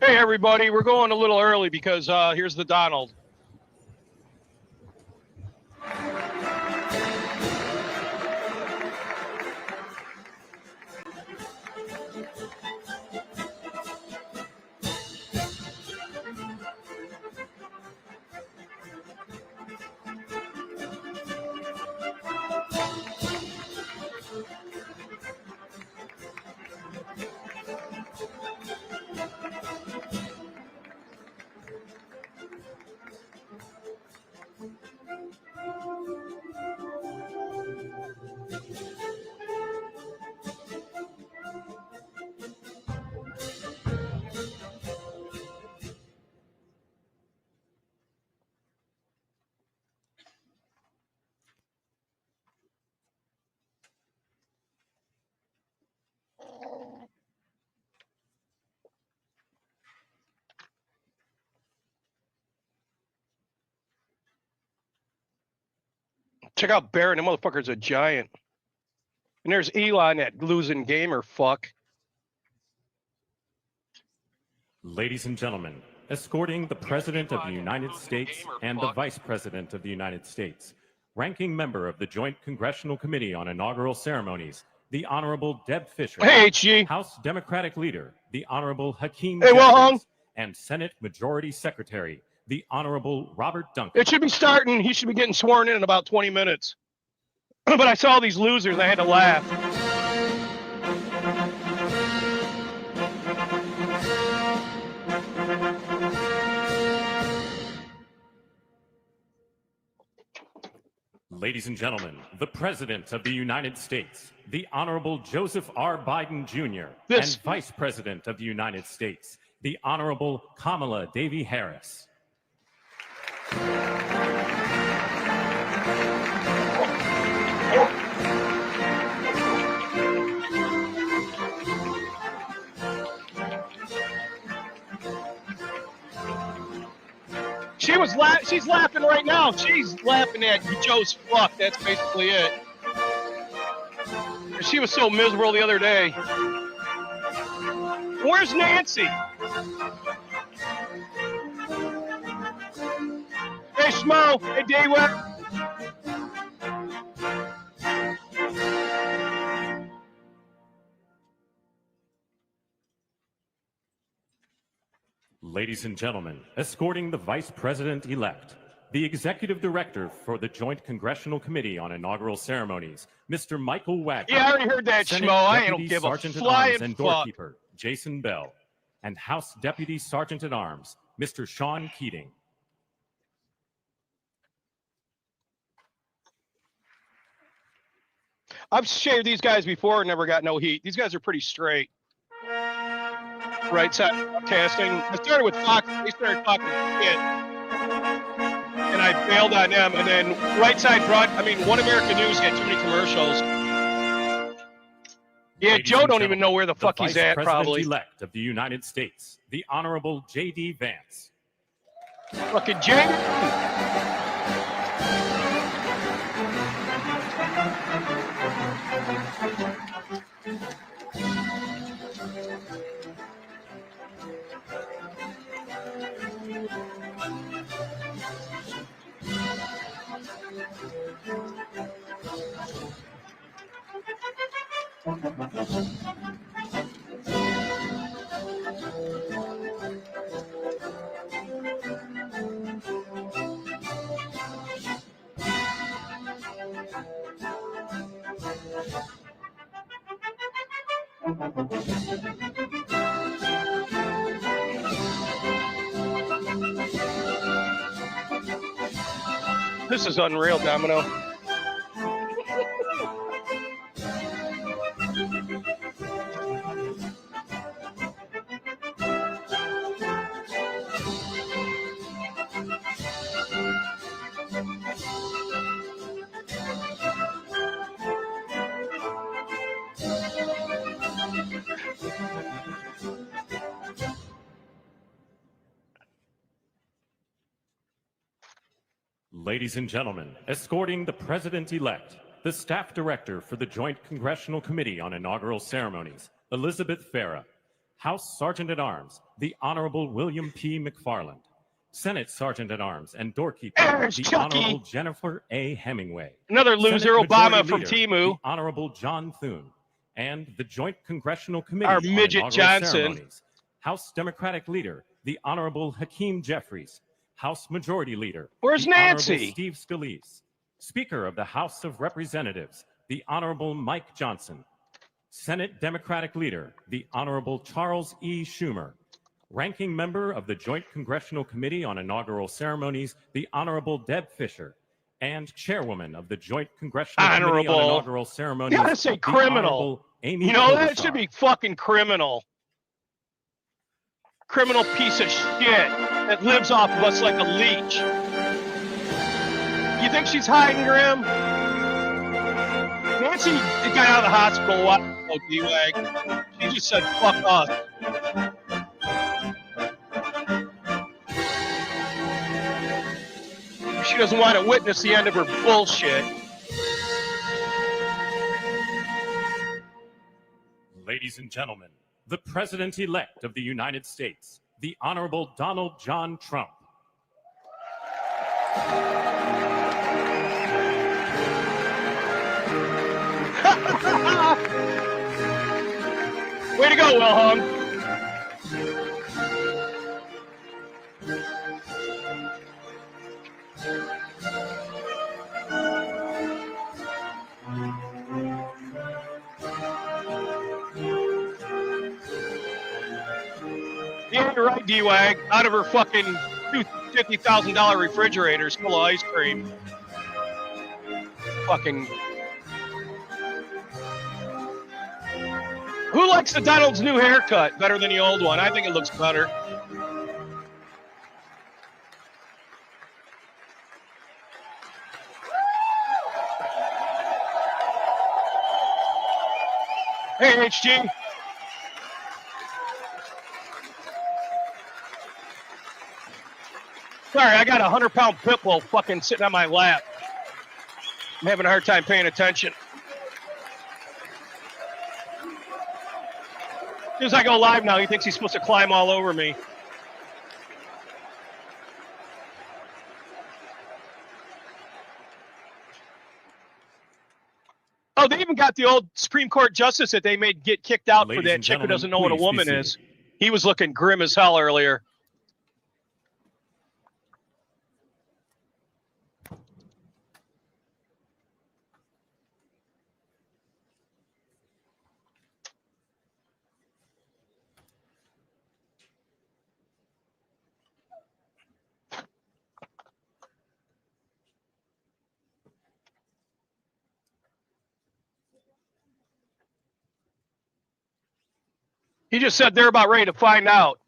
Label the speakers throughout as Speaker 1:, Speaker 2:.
Speaker 1: Hey, everybody, we're going a little early because here's the Donald. Check out Barron. That motherfucker's a giant. And there's Elon, that losing gamer fuck.
Speaker 2: Ladies and gentlemen, escorting the President of the United States and the Vice President of the United States, ranking member of the Joint Congressional Committee on Inaugural Ceremonies, the Honorable Deb Fischer,
Speaker 1: Hey, HG.
Speaker 2: House Democratic Leader, the Honorable Hakeem
Speaker 1: Hey,
Speaker 2: Jeffries, and Senate Majority Secretary, the Honorable Robert Duncan.
Speaker 1: It should be starting. He should be getting sworn in about 20 minutes. But I saw these losers. I had to laugh.
Speaker 2: Ladies and gentlemen, the President of the United States, the Honorable Joseph R. Biden Jr., and Vice President of the United States, the Honorable Kamala Devi Harris.
Speaker 1: She's laughing right now. She's laughing at Joe's fuck. That's basically it. She was so miserable the other day. Where's Nancy? Hey, Schmo. Hey, Dayweb.
Speaker 2: Ladies and gentlemen, escorting the Vice President-elect, the Executive Director for the Joint Congressional Committee on Inaugural Ceremonies, Mr. Michael Wagner.
Speaker 1: Yeah, I already heard that,
Speaker 2: Senate
Speaker 1: Schmo. I
Speaker 2: Deputy
Speaker 1: don't give
Speaker 2: Sergeant
Speaker 1: a
Speaker 2: at
Speaker 1: flying
Speaker 2: Arms and
Speaker 1: fuck.
Speaker 2: Doorkeeper, Jason Bell, and House Deputy Sergeant at Arms, Mr. Sean Keating.
Speaker 1: I've shaved these guys before and never got no heat. These guys are pretty straight. Right side casting. I started with Fox. They started talking shit. And I bailed on them. And then right side One American News had too many commercials. Yeah,
Speaker 2: Ladies
Speaker 1: Joe don't even know where the fuck he's at, probably.
Speaker 2: The Vice President-elect of the United States, the Honorable J.D. Vance.
Speaker 1: Fucking Jamie. This is unreal, Domino.
Speaker 2: Ladies and gentlemen, escorting the President-elect, the Staff Director for the Joint Congressional Committee on Inaugural Ceremonies, Elizabeth Farah, House Sergeant at Arms, the Honorable William P. McFarland. Senate Sergeant at Arms and Doorkeeper,
Speaker 1: There's
Speaker 2: the
Speaker 1: Chucky.
Speaker 2: Honorable Jennifer A. Hemingway.
Speaker 1: Another loser,
Speaker 2: Senate
Speaker 1: Obama
Speaker 2: Majority
Speaker 1: from
Speaker 2: Leader,
Speaker 1: Timu.
Speaker 2: the Honorable John Thune. And the Joint Congressional Committee
Speaker 1: Our
Speaker 2: on
Speaker 1: midget
Speaker 2: Inaugural
Speaker 1: Johnson.
Speaker 2: Ceremonies. House Democratic Leader, the Honorable Hakeem Jeffries. House Majority Leader,
Speaker 1: Where's
Speaker 2: the
Speaker 1: Nancy?
Speaker 2: Honorable Steve Scalise. Speaker of the House of Representatives, the Honorable Mike Johnson. Senate Democratic Leader, the Honorable Charles E. Schumer. Ranking Member of the Joint Congressional Committee on Inaugural Ceremonies, the Honorable Deb Fischer. And Chairwoman of the Joint Congressional Committee on Inaugural Ceremonies,
Speaker 1: You gotta say
Speaker 2: the
Speaker 1: criminal.
Speaker 2: Honorable Amy
Speaker 1: You know, that
Speaker 2: Klobuchar.
Speaker 1: should be fucking criminal. Criminal piece of shit that lives off of us like a leech. You think she's hiding, Grim? Nancy got out of the hospital a while ago, D-Wag. She just said, fuck us. She doesn't want to witness the end of her bullshit.
Speaker 2: Ladies and gentlemen, the President-elect of the United States, the Honorable Donald John Trump.
Speaker 1: Way to go, Wilhelm. Yeah, you're right, D-Wag. Out of her fucking $50,000 refrigerators full of ice cream. Fucking. Who likes the Donald's new haircut better than the old one? I think it looks better. Hey, HG. Sorry, I got a 100-pound pit bull fucking sitting on my lap. I'm having a hard time paying attention. As soon as I go live now, he thinks he's supposed to climb all over me. Oh, they even got the old Supreme Court justice that they made get kicked out for that chick who doesn't know what a woman is. He was looking grim as hell earlier. He just said they're about ready to find out.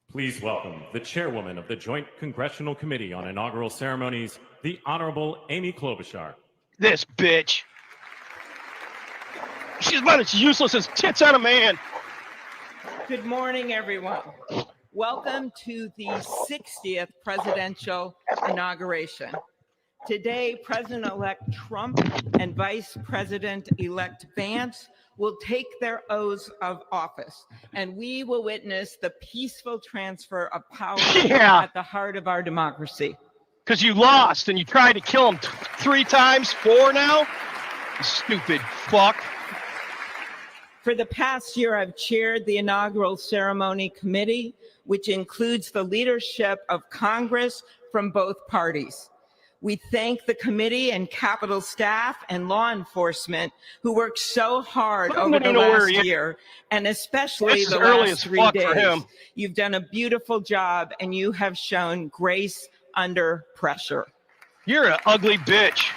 Speaker 2: Please welcome the chairwoman of the Joint Congressional Committee on Inaugural Ceremonies, the Honorable Amy Klobuchar.
Speaker 1: This bitch. She's about as useless as tits on a man.
Speaker 3: Good morning, everyone. Welcome to the 60th presidential inauguration. Today, President-elect Trump and Vice President-elect Vance will take their oaths of office, and we will witness the peaceful transfer of power at the heart of our democracy.
Speaker 1: Because you lost and you tried to kill him 3 times, 4 now? You stupid fuck.
Speaker 3: For the past year, I've chaired the inaugural ceremony committee, which includes the leadership of Congress from both parties. We thank the committee and Capitol staff and law enforcement who worked so hard over the last year, and especially the last 3 days. You've done a beautiful job, and you have shown grace under pressure.
Speaker 1: You're an ugly bitch.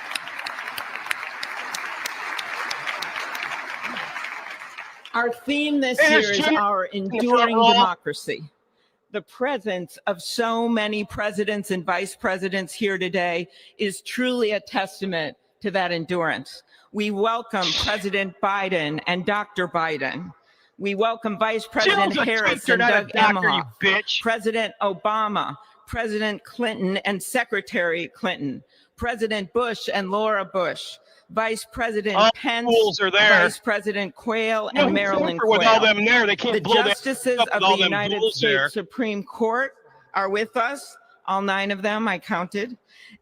Speaker 3: Our theme this year is our enduring democracy. The presence of so many presidents and vice presidents here today is truly a testament to that endurance. We welcome President Biden and Dr. Biden. We welcome Vice President Harris and Doug Emhoff, President Obama, President Clinton and Secretary Clinton, President Bush and Laura Bush, Vice President
Speaker 1: All
Speaker 3: Pence,
Speaker 1: fools are there.
Speaker 3: Vice President Quayle,
Speaker 1: No,
Speaker 3: and Marilyn
Speaker 1: with all
Speaker 3: Quayle.
Speaker 1: them there, they can't
Speaker 3: The
Speaker 1: blow that
Speaker 3: justices
Speaker 1: up
Speaker 3: of
Speaker 1: with all
Speaker 3: the
Speaker 1: them
Speaker 3: United
Speaker 1: fools
Speaker 3: States
Speaker 1: there.
Speaker 3: Supreme Court are with us, all 9 of them, I counted.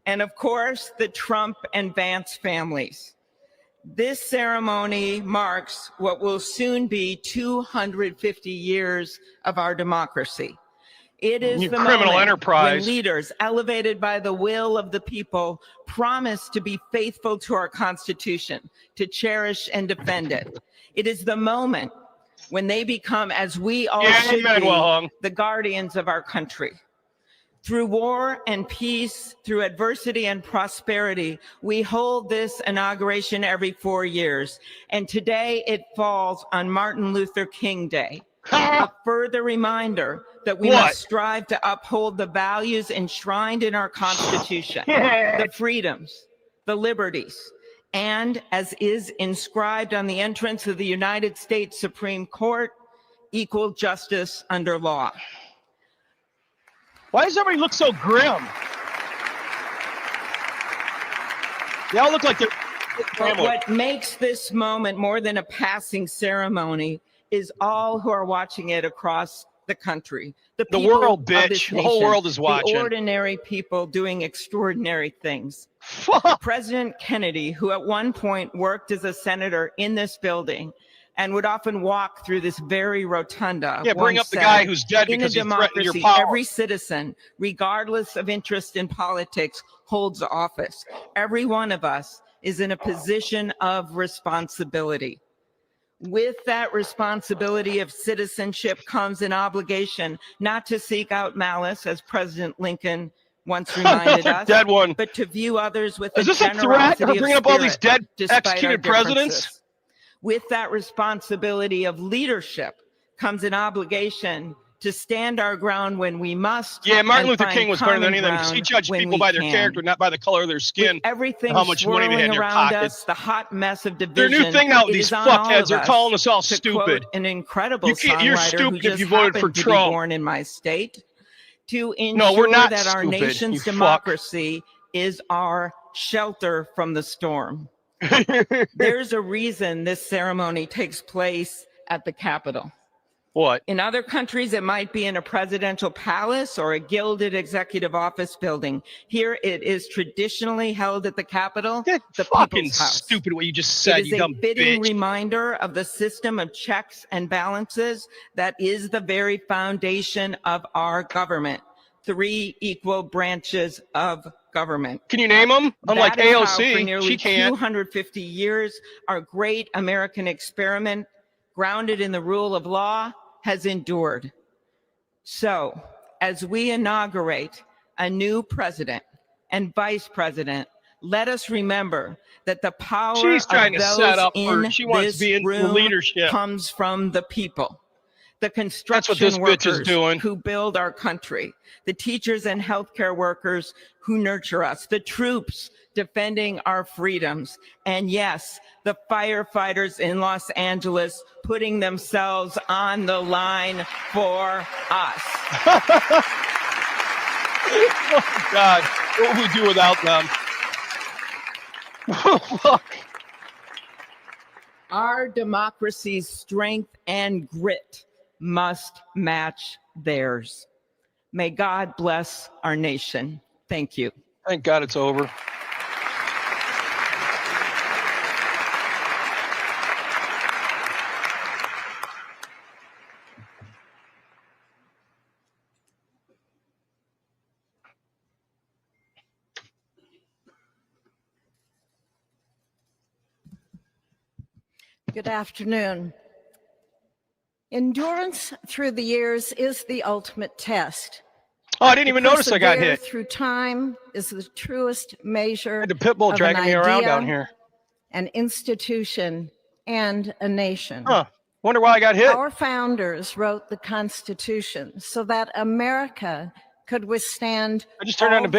Speaker 3: And of course, the Trump and Vance families. This ceremony marks what will soon be 250 years of our democracy. It is the
Speaker 1: criminal
Speaker 3: moment
Speaker 1: enterprise.
Speaker 3: when leaders elevated by the will of the people promise to be faithful to our Constitution, to cherish and defend it. It is the moment when they become, as we all should be, the guardians of our country. Through war and peace, through adversity and prosperity, we hold this inauguration every 4 years. And today it falls on Martin Luther King Day. A further reminder that we must strive to uphold the values enshrined in our Constitution, the freedoms, the liberties, and, as is inscribed on the entrance of the United States Supreme Court, equal justice under law.
Speaker 1: Why does everybody look so grim? They all look like they're...
Speaker 3: But what makes this moment more than a passing ceremony is all who are watching it across the country. The
Speaker 1: world, bitch. The whole world is watching.
Speaker 3: The ordinary people doing extraordinary things. President Kennedy, who at one point worked as a senator in this building and would often walk through this very rotunda.
Speaker 1: Yeah, bring up the guy who's dead because he threatened your power.
Speaker 3: Every citizen, regardless of interest in politics, holds office. Every one of us is in a position of responsibility. With that responsibility of citizenship comes an obligation not to seek out malice, as President Lincoln once reminded us,
Speaker 1: dead one.
Speaker 3: but to view others with
Speaker 1: is
Speaker 3: a
Speaker 1: this a threat? We're bringing up all these dead executed presidents?
Speaker 3: With that responsibility of leadership comes an obligation to stand our ground when we must.
Speaker 1: Yeah, Martin Luther King was better than any of them because he judged people by their character, not by the color of their skin.
Speaker 3: With everything
Speaker 1: how much money they had in their
Speaker 3: around
Speaker 1: pockets.
Speaker 3: us, the hot mess of division.
Speaker 1: Their new thing now, these fuckheads, they're calling us all
Speaker 3: to
Speaker 1: stupid.
Speaker 3: An incredible
Speaker 1: you're
Speaker 3: songwriter
Speaker 1: stupid
Speaker 3: who
Speaker 1: if you
Speaker 3: just
Speaker 1: voted for
Speaker 3: happened to
Speaker 1: Trump.
Speaker 3: be born in my state. To ensure
Speaker 1: no, we're not
Speaker 3: that our
Speaker 1: stupid,
Speaker 3: nation's democracy is our shelter from the storm. There's a reason this ceremony takes place at the Capitol.
Speaker 1: What?
Speaker 3: In other countries, it might be in a presidential palace or a gilded executive office building. Here, it is traditionally held at the Capitol,
Speaker 1: That's
Speaker 3: the
Speaker 1: fucking
Speaker 3: People's House.
Speaker 1: stupid what you just said, you dumb
Speaker 3: bitch. It is a fitting
Speaker 1: bitch.
Speaker 3: reminder of the system of checks and balances that is the very foundation of our government. 3 equal branches of government.
Speaker 1: Can you name them? Unlike
Speaker 3: That is how,
Speaker 1: AOC,
Speaker 3: for nearly
Speaker 1: she can't.
Speaker 3: 250 years, our great American experiment, grounded in the rule of law, has endured. So, as we inaugurate a new president and vice president, let us remember that the power
Speaker 1: She's trying
Speaker 3: of
Speaker 1: to
Speaker 3: those
Speaker 1: set up
Speaker 3: in
Speaker 1: she wants
Speaker 3: this
Speaker 1: to be in
Speaker 3: room
Speaker 1: leadership.
Speaker 3: comes from the people. The
Speaker 1: That's what
Speaker 3: construction
Speaker 1: this bitch is
Speaker 3: workers
Speaker 1: doing.
Speaker 3: who build our country, the teachers and healthcare workers who nurture us, the troops defending our freedoms, and yes, the firefighters in Los Angeles putting themselves on the line for us.
Speaker 1: Oh, God, what would we do without them?
Speaker 3: Our democracy's strength and grit must match theirs. May God bless our nation. Thank you.
Speaker 1: Thank God it's over.
Speaker 4: Good afternoon. Endurance through the years is the ultimate test.
Speaker 1: Oh, I didn't even notice I got hit.
Speaker 4: Through time is the truest measure.
Speaker 1: I had the pit bull dragging me around down here.
Speaker 4: An institution and a nation.
Speaker 1: Huh. Wonder why I got hit.
Speaker 4: Our founders wrote the Constitution so that America could withstand.
Speaker 1: I just turned on the